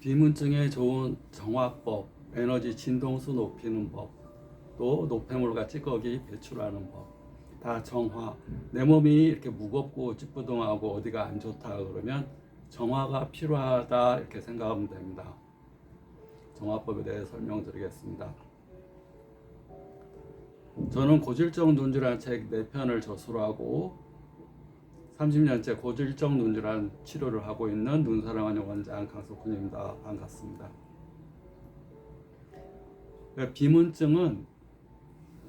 비문증에 좋은 정화법, 에너지 진동수 높이는 법, 또 노폐물과 찌꺼기 배출하는 법, 다 정화. 내 몸이 이렇게 무겁고 찌뿌둥하고 어디가 안 좋다 그러면 정화가 필요하다 이렇게 생각하면 됩니다. 정화법에 대해 설명드리겠습니다. 저는 고질적 눈질환 책 4편을 저술하고 30년째 고질적 눈질환 치료를 하고 있는 눈사랑하는 원장 강석훈입니다. 반갑습니다. 비문증은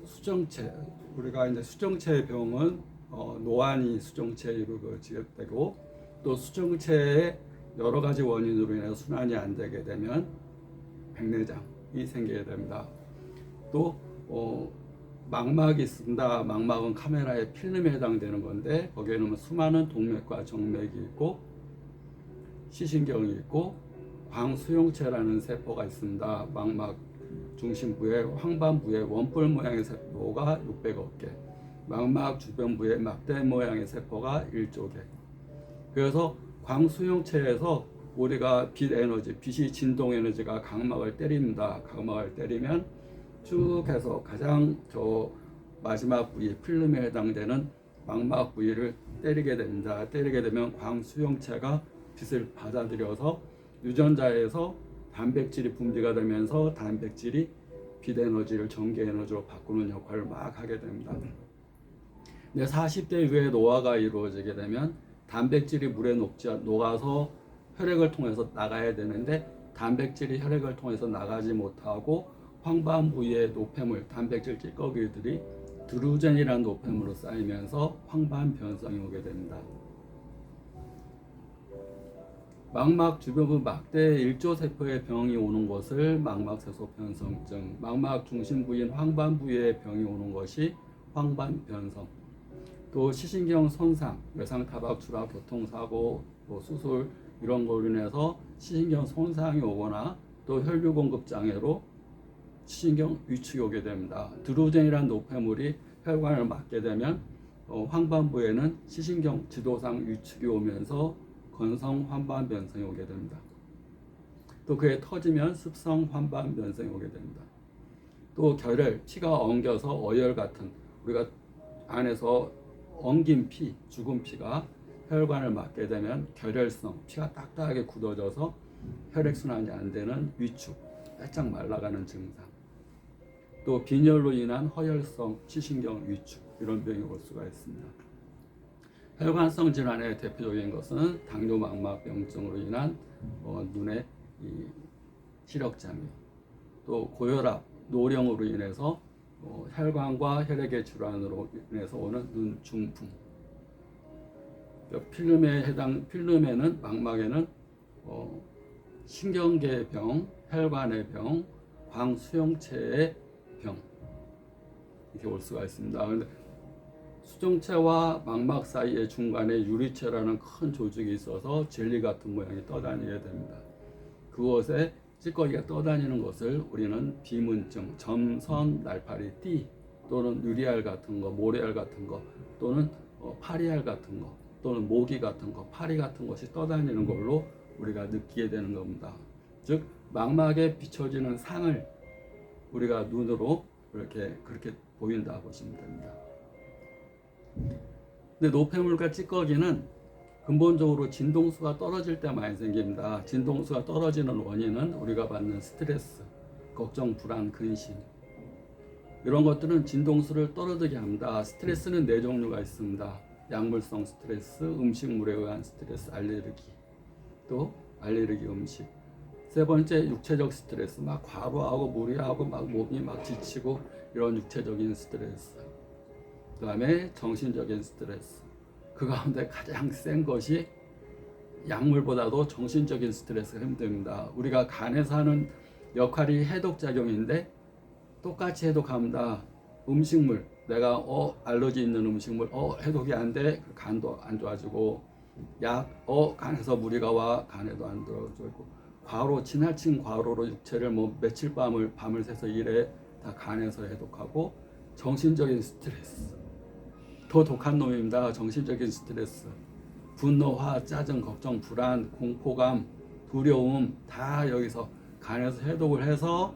수정체, 우리가 이제 수정체의 병은 노안이 수정체에 이루어지게 되고, 또 수정체의 여러 가지 원인으로 인해서 순환이 안 되게 되면 백내장이 생기게 됩니다. 또 망막이 있습니다. 망막은 카메라의 필름에 해당되는 건데, 거기에는 수많은 동맥과 정맥이 있고 시신경이 있고 광수용체라는 세포가 있습니다. 망막 중심부에 황반부에 원뿔 모양의 세포가 600억 개, 망막 주변부에 막대 모양의 세포가 1조 개. 그래서 광수용체에서 우리가 빛 에너지, 빛이 진동 에너지가 각막을 때립니다. 각막을 때리면 쭉 해서 가장 저 마지막 부위, 필름에 해당되는 망막 부위를 때리게 됩니다. 때리게 되면 광수용체가 빛을 받아들여서 유전자에서 단백질이 분비가 되면서 단백질이 빛 에너지를 전기 에너지로 바꾸는 역할을 막 하게 됩니다. 근데 40대 이후에 노화가 이루어지게 되면 단백질이 물에 녹아서 혈액을 통해서 나가야 되는데, 단백질이 혈액을 통해서 나가지 못하고 황반 부위의 노폐물, 단백질 찌꺼기들이 드루젠이라는 노폐물로 쌓이면서 황반 변성이 오게 됩니다. 망막 주변부 막대 1조 세포의 병이 오는 것을 망막세소 변성증, 망막 중심 부인 황반 부위의 병이 오는 것이 황반 변성, 또 시신경 손상, 외상 타박 추락, 교통사고, 또 수술 이런 걸로 인해서 시신경 손상이 오거나 또 혈류 공급 장애로 시신경 위축이 오게 됩니다. 드루젠이라는 노폐물이 혈관을 막게 되면 황반부에는 시신경 지도상 위축이 오면서 건성 환반 변성이 오게 됩니다. 또 그게 터지면 습성 환반 변성이 오게 됩니다. 또 결혈, 피가 엉겨서 어혈 같은, 우리가 안에서 엉긴 피, 죽은 피가 혈관을 막게 되면 결혈성, 피가 딱딱하게 굳어져서 혈액순환이 안 되는 위축, 바짝 말라가는 증상. 또 빈혈로 인한 허혈성 시신경 위축, 이런 병이 올 수가 있습니다. 혈관성 질환의 대표적인 것은 당뇨망막병증으로 인한 눈의 시력장애, 또 고혈압, 노령으로 인해서 혈관과 혈액의 질환으로 인해서 오는 눈 중풍. 필름에는 망막에는 신경계의 병, 혈관의 병, 광수용체의 병, 이렇게 올 수가 있습니다. 그런데 수정체와 망막 사이의 중간에 유리체라는 큰 조직이 있어서 젤리 같은 모양이 떠다니게 됩니다. 그곳에 찌꺼기가 떠다니는 것을 우리는 비문증, 점선, 날파리, 띠, 또는 유리알 같은 거, 모래알 같은 거, 또는 파리알 같은 거, 또는 모기 같은 거, 파리 같은 것이 떠다니는 걸로 우리가 느끼게 되는 겁니다. 즉 망막에 비춰지는 상을 우리가 눈으로 그렇게 보인다 보시면 됩니다. 근데 노폐물과 찌꺼기는 근본적으로 진동수가 떨어질 때 많이 생깁니다. 진동수가 떨어지는 원인은 우리가 받는 스트레스, 걱정, 불안, 근심, 이런 것들은 진동수를 떨어지게 합니다. 스트레스는 4종류가 있습니다. 약물성 스트레스, 음식물에 의한 스트레스, 알레르기, 또 알레르기 음식. 세 번째, 육체적 스트레스, 막 과로하고 무리하고 막 몸이 막 지치고 이런 육체적인 스트레스. 그 다음에 정신적인 스트레스. 그 가운데 가장 센 것이 약물보다도 정신적인 스트레스가 힘듭니다. 우리가 간에서 하는 역할이 해독작용인데 똑같이 해독합니다. 음식물, 내가 알러지 있는 음식물, 해독이 안 돼, 간도 안 좋아지고, 약, 간에서 무리가 와, 간에도 안 들어오고, 과로, 지나친 과로로 육체를 며칠 밤을 새서 일해, 다 간에서 해독하고. 정신적인 스트레스, 더 독한 놈입니다. 정신적인 스트레스, 분노, 화, 짜증, 걱정, 불안, 공포감, 두려움 다 여기서 간에서 해독을 해서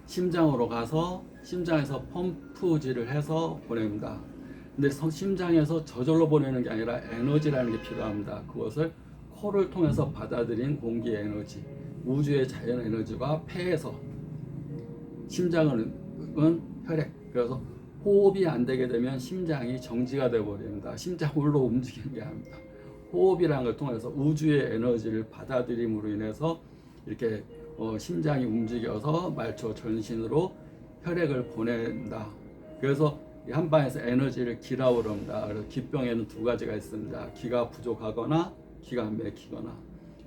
심장으로 가서 심장에서 펌프질을 해서 보냅니다. 근데 심장에서 저절로 보내는 게 아니라 에너지라는 게 필요합니다. 그것을 코를 통해서 받아들인 공기의 에너지, 우주의 자연 에너지가 폐에서, 심장은 혈액, 그래서 호흡이 안 되게 되면 심장이 정지가 되어 버립니다. 심장으로 움직이는 게 아닙니다. 호흡이라는 걸 통해서 우주의 에너지를 받아들임으로 인해서 이렇게 심장이 움직여서 말초 전신으로 혈액을 보낸다. 그래서 한방에서 에너지를 기라고 합니다. 그래서 기병에는 두 가지가 있습니다. 기가 부족하거나 기가 막히거나.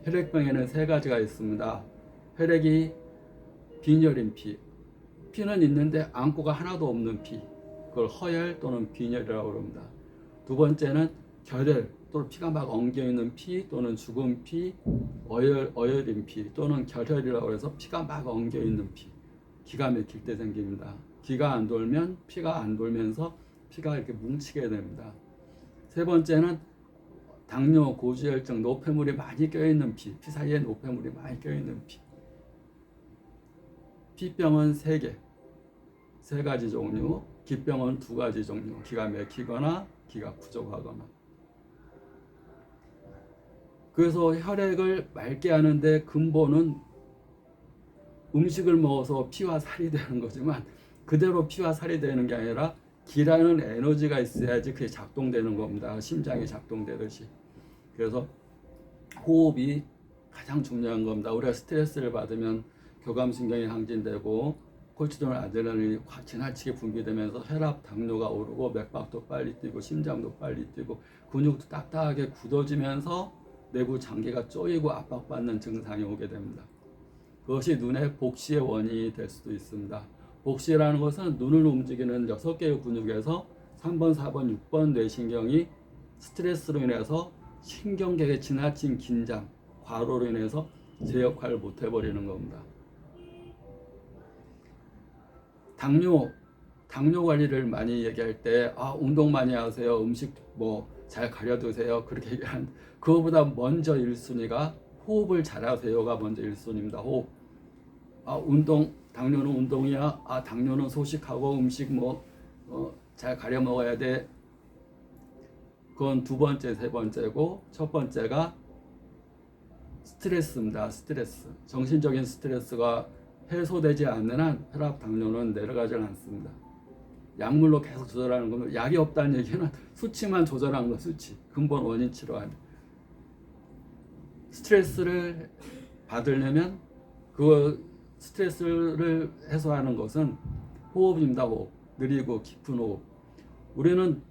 혈액병에는 세 가지가 있습니다. 혈액이 빈혈인 피, 피는 있는데 안고가 하나도 없는 피, 그걸 허혈 또는 빈혈이라고 합니다. 두 번째는 결혈 또는 피가 막 엉겨 있는 피 또는 죽은 피, 어혈인 피 또는 결혈이라고 해서 피가 막 엉겨 있는 피, 기가 막힐 때 생깁니다. 기가 안 돌면 피가 안 돌면서 피가 이렇게 뭉치게 됩니다. 세 번째는 당뇨, 고지혈증, 노폐물이 많이 껴있는 피, 피 사이에 노폐물이 많이 껴있는 피. 피병은 세 가지 종류, 기병은 두 가지 종류, 기가 막히거나 기가 부족하거나. 그래서 혈액을 맑게 하는데 근본은 음식을 먹어서 피와 살이 되는 거지만 그대로 피와 살이 되는 게 아니라 기라는 에너지가 있어야지 그게 작동되는 겁니다. 심장이 작동되듯이. 그래서 호흡이 가장 중요한 겁니다. 우리가 스트레스를 받으면 교감신경이 항진되고 콜티졸, 아드레날린이 지나치게 분비되면서 혈압, 당뇨가 오르고 맥박도 빨리 뛰고 심장도 빨리 뛰고 근육도 딱딱하게 굳어지면서 내부 장기가 쪼이고 압박받는 증상이 오게 됩니다. 그것이 눈의 복시의 원인이 될 수도 있습니다. 복시라는 것은 눈을 움직이는 6개의 근육에서 3번, 4번, 6번 뇌신경이 스트레스로 인해서 신경계의 지나친 긴장, 과로로 인해서 제 역할을 못 해버리는 겁니다. 당뇨 관리를 많이 얘기할 때 운동 많이 하세요, 음식 잘 가려 드세요, 그렇게 얘기하는데 그거보다 먼저 1순위가 호흡을 잘하세요가 먼저 1순위입니다. 호흡. 당뇨는 운동이야. 당뇨는 소식하고 음식 잘 가려 먹어야 돼. 그건 두 번째, 세 번째고, 첫 번째가 스트레스입니다. 스트레스. 정신적인 스트레스가 해소되지 않는 한 혈압, 당뇨는 내려가지 않습니다. 약물로 계속 조절하는 거면, 약이 없다는 얘기는 수치만 조절하는 거, 수치. 근본 원인 치료하는. 스트레스를 받으려면 그 스트레스를 해소하는 것은 호흡입니다. 호흡. 느리고 깊은 호흡. 우리는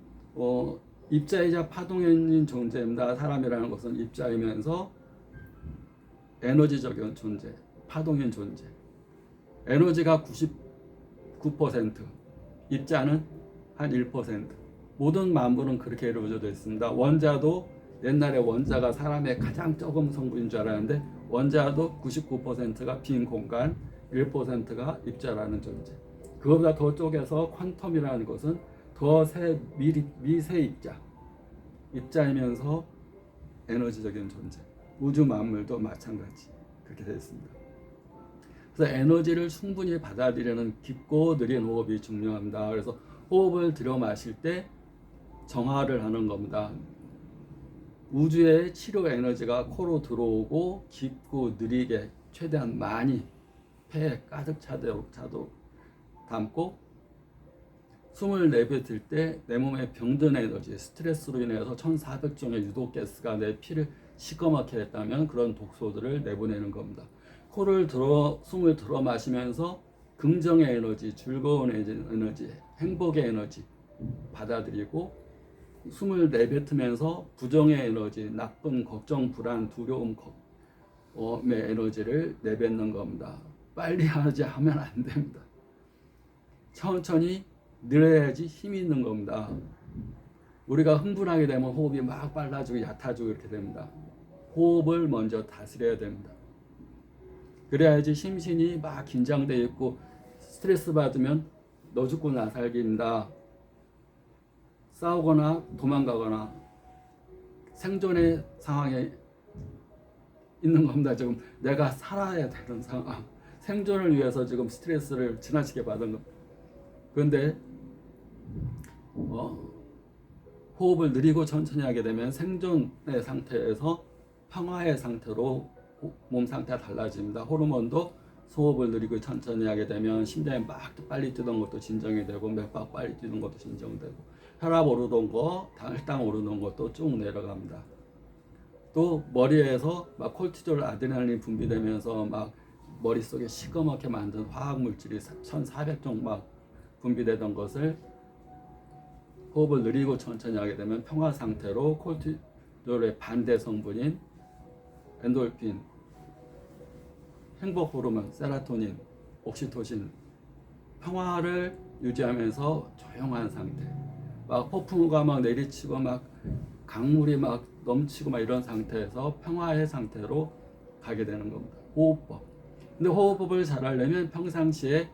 입자이자 파동인 존재입니다. 사람이라는 것은 입자이면서 에너지적인 존재, 파동인 존재. 에너지가 99%, 입자는 한 1%. 모든 만물은 그렇게 이루어져 있습니다. 원자도 옛날에 원자가 사람의 가장 적은 성분인 줄 알았는데 원자도 99%가 빈 공간, 1%가 입자라는 존재. 그거보다 더 쪼개서 퀀텀이라는 것은 더 미세 입자이면서 에너지적인 존재. 우주 만물도 마찬가지 그렇게 되어 있습니다. 그래서 에너지를 충분히 받아들이는 깊고 느린 호흡이 중요합니다. 그래서 호흡을 들여 마실 때 정화를 하는 겁니다. 우주의 치료 에너지가 코로 들어오고 깊고 느리게 최대한 많이 폐에 가득 차도록 담고 숨을 내뱉을 때 내 몸에 병든 에너지, 스트레스로 인해서 1400종의 유독가스가 내 피를 시꺼멓게 했다면 그런 독소들을 내보내는 겁니다. 숨을 들어 마시면서 긍정의 에너지, 즐거운 에너지, 행복의 에너지 받아들이고 숨을 내뱉으면서 부정의 에너지, 나쁜 걱정, 불안, 두려움의 에너지를 내뱉는 겁니다. 빨리 하면 안 됩니다. 천천히 늘어야지 힘이 있는 겁니다. 우리가 흥분하게 되면 호흡이 막 빨라지고 얕아지고 이렇게 됩니다. 호흡을 먼저 다스려야 됩니다. 그래야지 심신이 막 긴장되어 있고 스트레스 받으면 너 죽고 나 살기입니다. 싸우거나 도망가거나 생존의 상황에 있는 겁니다. 지금 내가 살아야 되는 상황, 생존을 위해서 지금 스트레스를 지나치게 받은 것. 그런데 호흡을 느리고 천천히 하게 되면 생존의 상태에서 평화의 상태로 몸 상태가 달라집니다. 호르몬도 호흡을 느리고 천천히 하게 되면 심장이 막 빨리 뛰던 것도 진정이 되고, 맥박 빨리 뛰는 것도 진정되고, 혈압 오르던 거, 혈당 오르는 것도 쭉 내려갑니다. 또 머리에서 막 콜티졸, 아드레날린 분비되면서 막 머릿속에 시커멓게 만든 화학 물질이 1400종 막 분비되던 것을 호흡을 느리고 천천히 하게 되면 평화 상태로 콜티졸의 반대 성분인 엔돌핀, 행복 호르몬, 세로토닌, 옥시토신, 평화를 유지하면서 조용한 상태, 막 폭풍우가 막 내리치고 막 강물이 막 넘치고 막 이런 상태에서 평화의 상태로 가게 되는 겁니다. 호흡법. 근데 호흡법을 잘 하려면 평상시에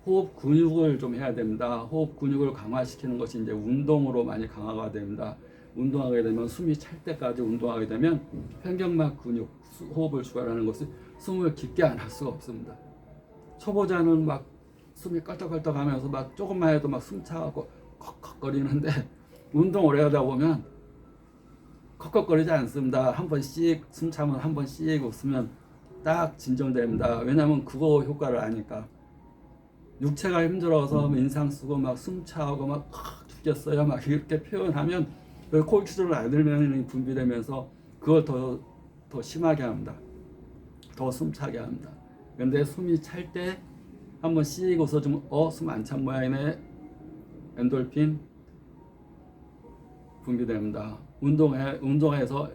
호흡 근육을 좀 해야 됩니다. 호흡 근육을 강화시키는 것이 이제 운동으로 많이 강화가 됩니다. 운동하게 되면 숨이 찰 때까지 운동하게 되면 횡격막 근육, 호흡을 주관하는 것은 숨을 깊게 안 할 수가 없습니다. 초보자는 막 숨이 껄떡껄떡 하면서 막 조금만 해도 막 숨 차고 컥컥거리는데, 운동 오래 하다 보면 컥컥거리지 않습니다. 한 번씩 숨 차면 한 번씩 웃으면 딱 진정됩니다. 왜냐하면 그거 효과를 아니까. 육체가 힘들어서 인상 쓰고 막 숨 차고 막 죽겠어요 막 이렇게 표현하면 콜티졸, 아드레날린이 분비되면서 그걸 더 심하게 합니다. 더 숨차게 합니다. 근데 숨이 찰 때 한번 씩 웃어주면 숨 안 찬 모양이네. 엔돌핀 분비됩니다. 운동해서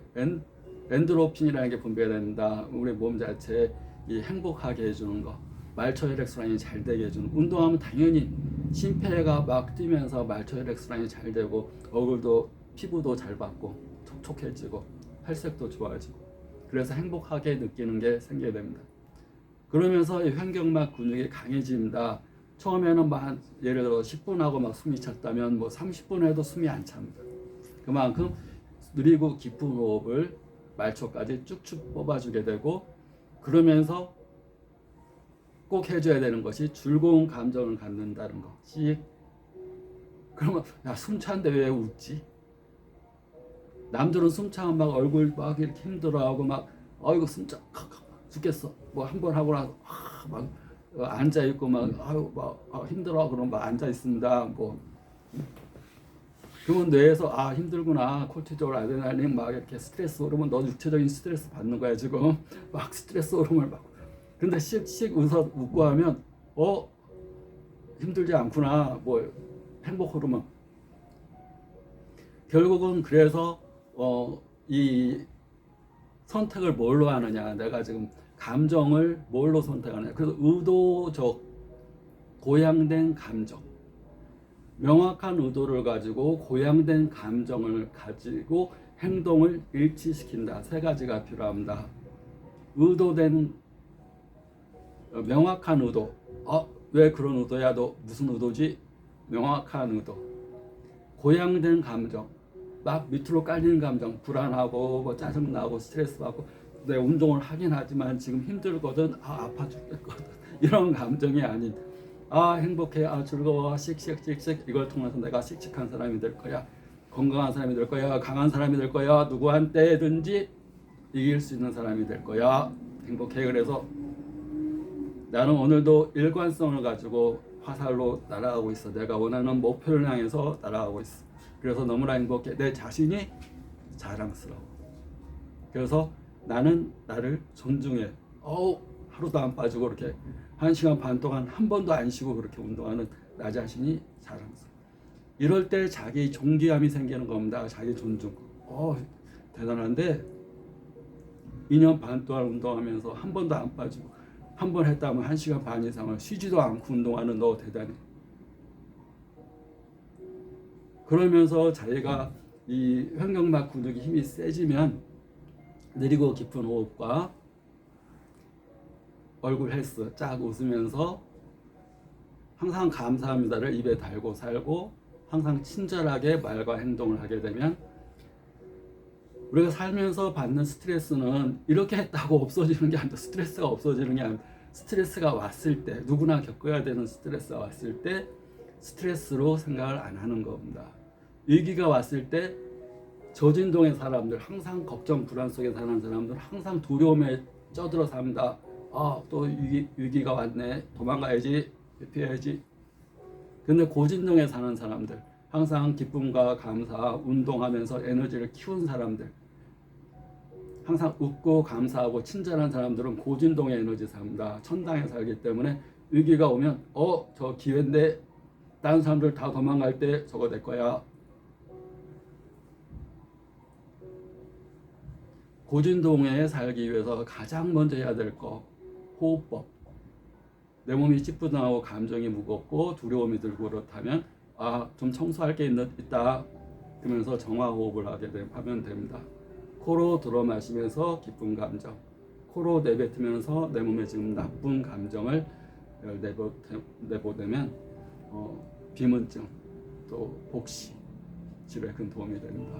엔드로핀이라는 게 분비가 됩니다. 우리 몸 자체에 이 행복하게 해주는 거, 말초 혈액순환이 잘 되게 해주는. 운동하면 당연히 심폐가 막 뛰면서 말초 혈액순환이 잘 되고, 얼굴도 피부도 잘 받고 촉촉해지고 혈색도 좋아지고, 그래서 행복하게 느끼는 게 생기게 됩니다. 그러면서 이 횡격막 근육이 강해집니다. 처음에는 막 예를 들어 10분 하고 막 숨이 찼다면 뭐 30분 해도 숨이 안 찹니다. 그만큼 느리고 깊은 호흡을 말초까지 쭉쭉 뽑아주게 되고, 그러면서 꼭 해줘야 되는 것이 즐거운 감정을 갖는다는 거. 그러면 야, 숨 차는데 왜 웃지? 남들은 숨 차면 막 얼굴 막 이렇게 힘들어하고 막 아이고 숨 차 죽겠어. 뭐 한 번 하고 나서 막 앉아 있고 막 아유 막 힘들어 그러면 막 앉아 있습니다. 뭐 그러면 뇌에서 힘들구나, 콜티졸, 아드레날린 막 이렇게 스트레스 호르몬, 너 육체적인 스트레스 받는 거야 지금. 막 스트레스 호르몬을 받고. 근데 씩씩 웃고 하면 힘들지 않구나, 뭐 행복 호르몬. 결국은 그래서 이 선택을 뭘로 하느냐, 내가 지금 감정을 뭘로 선택하느냐. 그래서 의도적, 고양된 감정, 명확한 의도를 가지고 고양된 감정을 가지고 행동을 일치시킨다. 세 가지가 필요합니다. 의도된, 명확한 의도. 왜 그런 의도야? 너 무슨 의도지? 명확한 의도. 고양된 감정, 막 밑으로 깔리는 감정, 불안하고 뭐 짜증나고 스트레스 받고, 내 운동을 하긴 하지만 지금 힘들거든, 아파 죽겠거든, 이런 감정이 아닌, 행복해, 즐거워, 씩씩씩씩, 이걸 통해서 내가 씩씩한 사람이 될 거야, 건강한 사람이 될 거야, 강한 사람이 될 거야, 누구한테든지 이길 수 있는 사람이 될 거야, 행복해. 그래서 나는 오늘도 일관성을 가지고 화살로 날아가고 있어. 내가 원하는 목표를 향해서 날아가고 있어. 그래서 너무나 행복해. 내 자신이 자랑스러워. 그래서 나는 나를 존중해. 하루도 안 빠지고 이렇게 1시간 반 동안 한 번도 안 쉬고 그렇게 운동하는 나 자신이 자랑스러워. 이럴 때 자기 존귀함이 생기는 겁니다. 자기 존중. 대단한데 2년 반 동안 운동하면서 한 번도 안 빠지고, 한 번 했다면 1시간 반 이상을 쉬지도 않고 운동하는 너 대단해. 그러면서 자기가 이 횡격막 근육이 힘이 세지면 느리고 깊은 호흡과 얼굴 헬스 쫙 웃으면서 항상 감사합니다를 입에 달고 살고, 항상 친절하게 말과 행동을 하게 되면 우리가 살면서 받는 스트레스는 이렇게 했다고 없어지는 게 아니라 스트레스가 없어지는 게 아니라 스트레스가 왔을 때 누구나 겪어야 되는 스트레스가 왔을 때 스트레스로 생각을 안 하는 겁니다. 위기가 왔을 때 저진동의 사람들, 항상 걱정 불안 속에 사는 사람들, 항상 두려움에 쪄들어 삽니다. 또 위기가 왔네, 도망가야지, 피해야지. 근데 고진동에 사는 사람들, 항상 기쁨과 감사, 운동하면서 에너지를 키운 사람들, 항상 웃고 감사하고 친절한 사람들은 고진동의 에너지 삽니다. 천당에 살기 때문에 위기가 오면 저 기회인데 다른 사람들 다 도망갈 때 저거 내 거야. 고진동에 살기 위해서 가장 먼저 해야 될 거, 호흡법. 내 몸이 찌뿌둥하고 감정이 무겁고 두려움이 들고 그렇다면 좀 청소할 게 있다 그러면서 정화호흡을 하면 됩니다. 코로 들어 마시면서 기쁜 감정, 코로 내뱉으면서 내 몸에 지금 나쁜 감정을 내보내면 비문증 또 복시 치료에 큰 도움이 됩니다.